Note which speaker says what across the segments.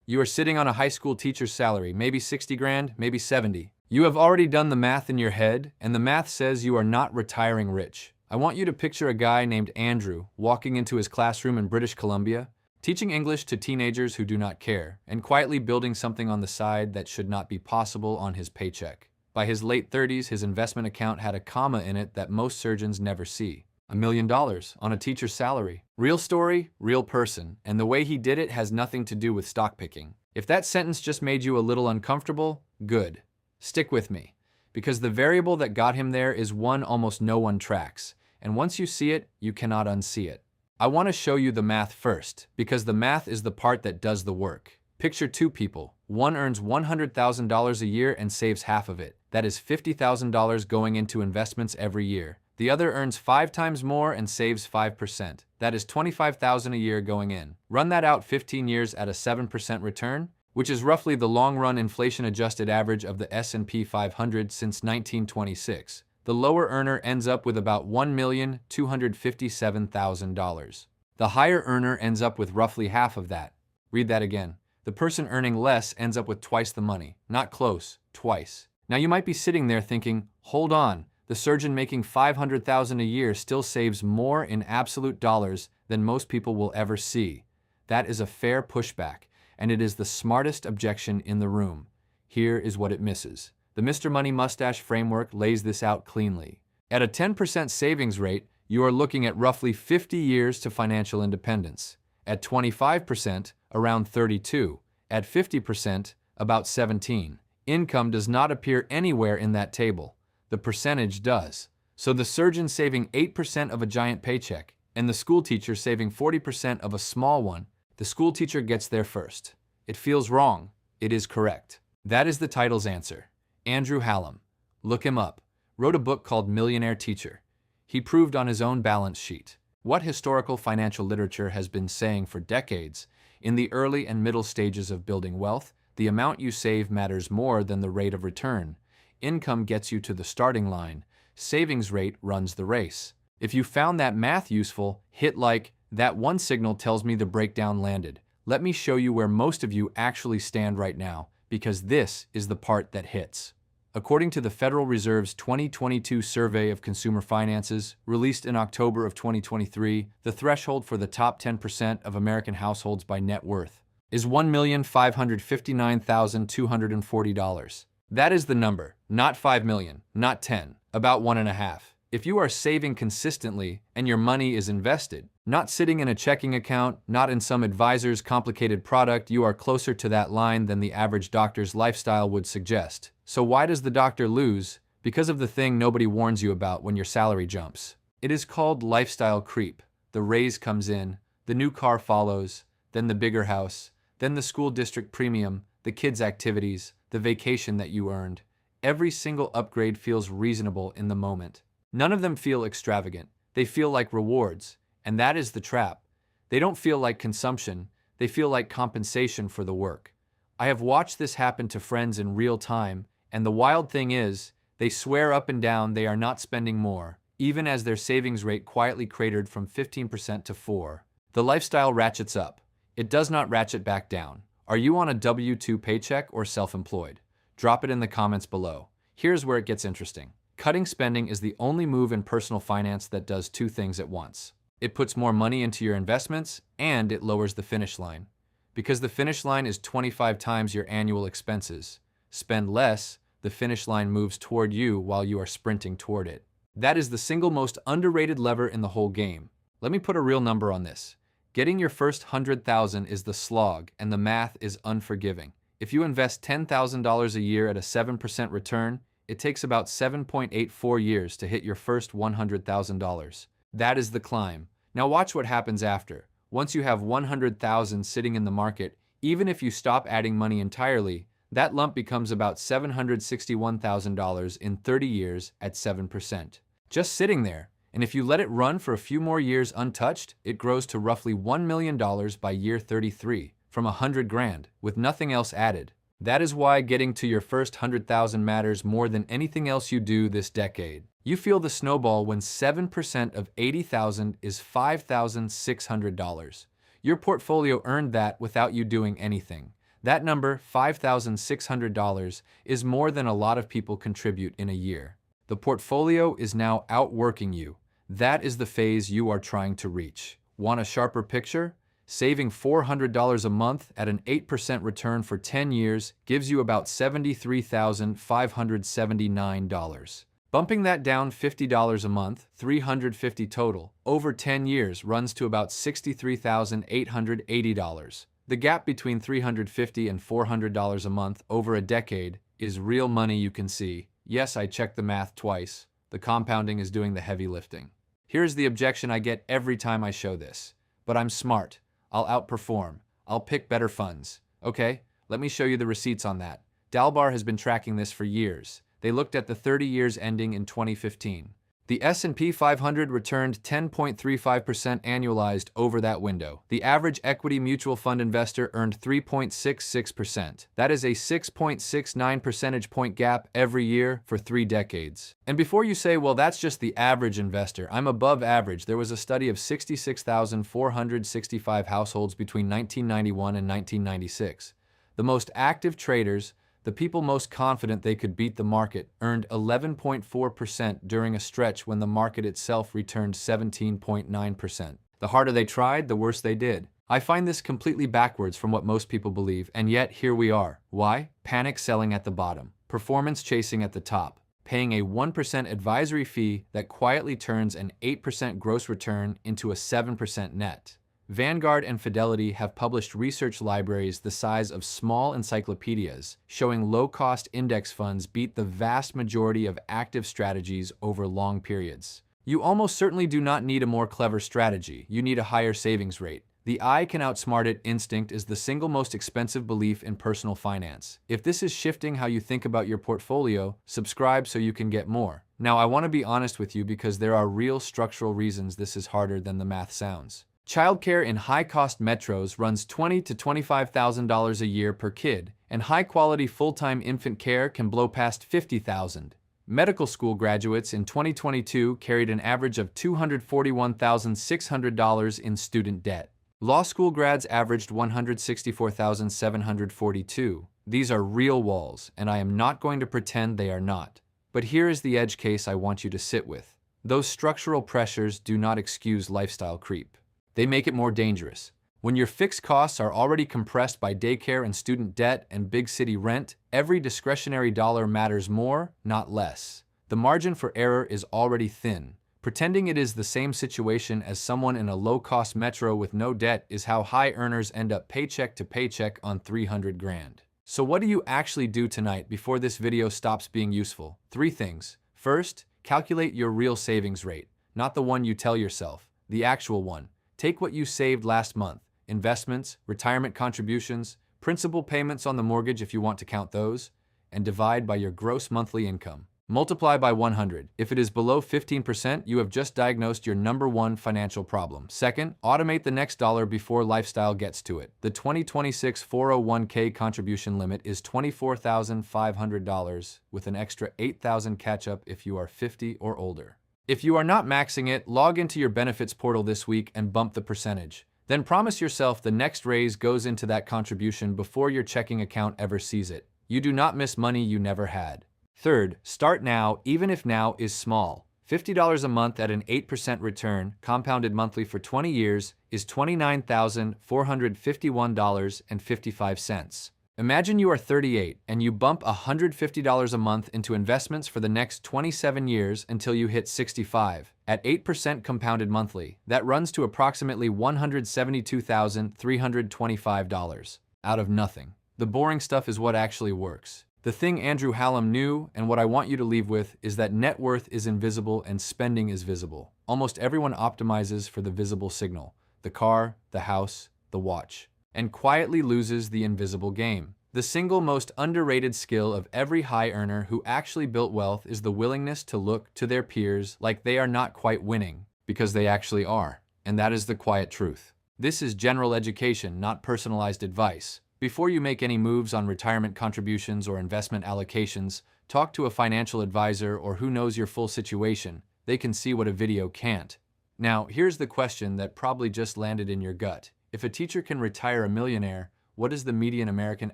Speaker 1: You are sitting on a high school teacher's salary, maybe 60 grand, maybe 70. You have already done the math in your head, and the math says you are not retiring rich. I want you to picture a guy named Andrew walking into his classroom in British Columbia, teaching English to teenagers who do not care, and quietly building something on the side that should not be possible on his paycheck. By his late 30s, his investment account had a comma in it that most surgeons never see. $1 million on a teacher's salary. Real story, real person, and the way he did it has nothing to do with stock picking. If that sentence just made you a little uncomfortable, good. Stick with me, because the variable that got him there is one almost no one tracks, and once you see it, you cannot unsee it. I want to show you the math first, because the math is the part that does the work. Picture two people. One earns $100,000 a year and saves half of it. That is $50,000 going into investments every year. The other earns 5 times more and saves 5%. That is $25,000 a year going in. Run that out 15 years at a 7% return, which is roughly the long-run inflation-adjusted average of the S&P 500 since 1926. The lower earner ends up with about $1,257,000. The higher earner ends up with roughly half of that. Read that again. The person earning less ends up with twice the money. Not close, twice. Now you might be sitting there thinking, hold on, the surgeon making $500,000 a year still saves more in absolute dollars than most people will ever see. That is a fair pushback, and it is the smartest objection in the room. Here is what it misses. The Mr. Money Mustache framework lays this out cleanly. At a 10% savings rate, you are looking at roughly 50 years to financial independence. At 25%, around 32. At 50%, about 17. Income does not appear anywhere in that table. The percentage does. So the surgeon saving 8% of a giant paycheck, and the school teacher saving 40% of a small one, the school teacher gets there first. It feels wrong. It is correct. That is the title's answer. Andrew Hallam. Look him up. Wrote a book called Millionaire Teacher. He proved on his own balance sheet what historical financial literature has been saying for decades. In the early and middle stages of building wealth, the amount you save matters more than the rate of return. Income gets you to the starting line. Savings rate runs the race. If you found that math useful, hit like. That one signal tells me the breakdown landed. Let me show you where most of you actually stand right now, because this is the part that hits. According to the Federal Reserve's 2022 Survey of Consumer Finances, released in October of 2023, the threshold for the top 10% of American households by net worth is $1,559,240. That is the number, not 5 million, not 10, about 1.5. If you are saving consistently and your money is invested, not sitting in a checking account, not in some advisor's complicated product, you are closer to that line than the average doctor's lifestyle would suggest. So why does the doctor lose? Because of the thing nobody warns you about when your salary jumps. It is called lifestyle creep. The raise comes in, the new car follows, then the bigger house, then the school district premium, the kids' activities, the vacation that you earned. Every single upgrade feels reasonable in the moment. None of them feel extravagant. They feel like rewards, and that is the trap. They don't feel like consumption. They feel like compensation for the work. I have watched this happen to friends in real time, and the wild thing is, they swear up and down they are not spending more, even as their savings rate quietly cratered from 15% to 4%. The lifestyle ratchets up. It does not ratchet back down. Are you on a W-2 paycheck or self-employed? Drop it in the comments below. Here's where it gets interesting. Cutting spending is the only move in personal finance that does two things at once. It puts more money into your investments, and it lowers the finish line. Because the finish line is 25 times your annual expenses. Spend less, the finish line moves toward you while you are sprinting toward it. That is the single most underrated lever in the whole game. Let me put a real number on this. Getting your first $100,000 is the slog, and the math is unforgiving. If you invest $10,000 a year at a 7% return, it takes about 7.84 years to hit your first $100,000. That is the climb. Now watch what happens after. Once you have $100,000 sitting in the market, even if you stop adding money entirely, that lump becomes about $761,000 in 30 years at 7%. Just sitting there. And if you let it run for a few more years untouched, it grows to roughly $1 million by year 33, from 100 grand, with nothing else added. That is why getting to your first 100,000 matters more than anything else you do this decade. You feel the snowball when 7% of 80,000 is $5,600. Your portfolio earned that without you doing anything. That number, $5,600, is more than a lot of people contribute in a year. The portfolio is now outworking you. That is the phase you are trying to reach. Want a sharper picture? Saving $400 a month at an 8% return for 10 years gives you about $73,579. Bumping that down $50 a month, $350 total, over 10 years runs to about $63,880. The gap between $350 and $400 a month over a decade is real money you can see. Yes, I checked the math twice. The compounding is doing the heavy lifting. Here's the objection I get every time I show this. But I'm smart. I'll outperform. I'll pick better funds. Okay, let me show you the receipts on that. DALBAR has been tracking this for years. They looked at the 30 years ending in 2015. The S&P 500 returned 10.35% annualized over that window. The average equity mutual fund investor earned 3.66%. That is a 6.69 percentage point gap every year for 3 decades. And before you say, well, that's just the average investor, I'm above average, there was a study of 66,465 households between 1991 and 1996. The most active traders, the people most confident they could beat the market, earned 11.4% during a stretch when the market itself returned 17.9%. The harder they tried, the worse they did. I find this completely backwards from what most people believe, and yet here we are. Why? Panic selling at the bottom, performance chasing at the top, paying a 1% advisory fee that quietly turns an 8% gross return into a 7% net. Vanguard and Fidelity have published research libraries the size of small encyclopedias, showing low-cost index funds beat the vast majority of active strategies over long periods. You almost certainly do not need a more clever strategy, you need a higher savings rate. The eye can outsmart it instinct is the single most expensive belief in personal finance. If this is shifting how you think about your portfolio, subscribe so you can get more. Now, I want to be honest with you because there are real structural reasons this is harder than the math sounds. Childcare in high-cost metros runs $20,000 to $25,000 a year per kid, and high-quality full-time infant care can blow past $50,000. Medical school graduates in 2022 carried an average of $241,600 in student debt. Law school grads averaged $164,742. These are real walls, and I am not going to pretend they are not. But here is the edge case I want you to sit with. Those structural pressures do not excuse lifestyle creep. They make it more dangerous. When your fixed costs are already compressed by daycare and student debt and big city rent, every discretionary dollar matters more, not less. The margin for error is already thin. Pretending it is the same situation as someone in a low-cost metro with no debt is how high earners end up paycheck to paycheck on 300 grand. So what do you actually do tonight before this video stops being useful? 3 things. First, calculate your real savings rate, not the one you tell yourself, the actual one. Take what you saved last month, investments, retirement contributions, principal payments on the mortgage if you want to count those, and divide by your gross monthly income. Multiply by 100. If it is below 15%, you have just diagnosed your number 1 financial problem. Second, automate the next dollar before lifestyle gets to it. The 2026 401k contribution limit is $24,500 with an extra $8,000 catch-up if you are 50 or older. If you are not maxing it, log into your benefits portal this week and bump the percentage. Then promise yourself the next raise goes into that contribution before your checking account ever sees it. You do not miss money you never had. Third, start now, even if now is small. $50 a month at an 8% return, compounded monthly for 20 years, is $29,451.55. Imagine you are 38 and you bump $150 a month into investments for the next 27 years until you hit 65. At 8% compounded monthly, that runs to approximately $172,325. Out of nothing. The boring stuff is what actually works. The thing Andrew Hallam knew, and what I want you to leave with, is that net worth is invisible and spending is visible. Almost everyone optimizes for the visible signal, the car, the house, the watch, and quietly loses the invisible game. The single most underrated skill of every high earner who actually built wealth is the willingness to look to their peers like they are not quite winning, because they actually are. And that is the quiet truth. This is general education, not personalized advice. Before you make any moves on retirement contributions or investment allocations, talk to a financial advisor or who knows your full situation. They can see what a video can't. Now, here's the question that probably just landed in your gut. If a teacher can retire a millionaire, what does the median American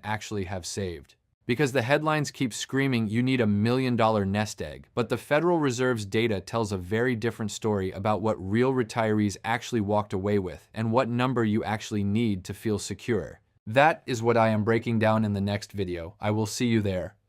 Speaker 1: actually have saved? Because the headlines keep screaming you need $1 million nest egg, but the Federal Reserve's data tells a very different story about what real retirees actually walked away with and what number you actually need to feel secure. That is what I am breaking down in the next video. I will see you there.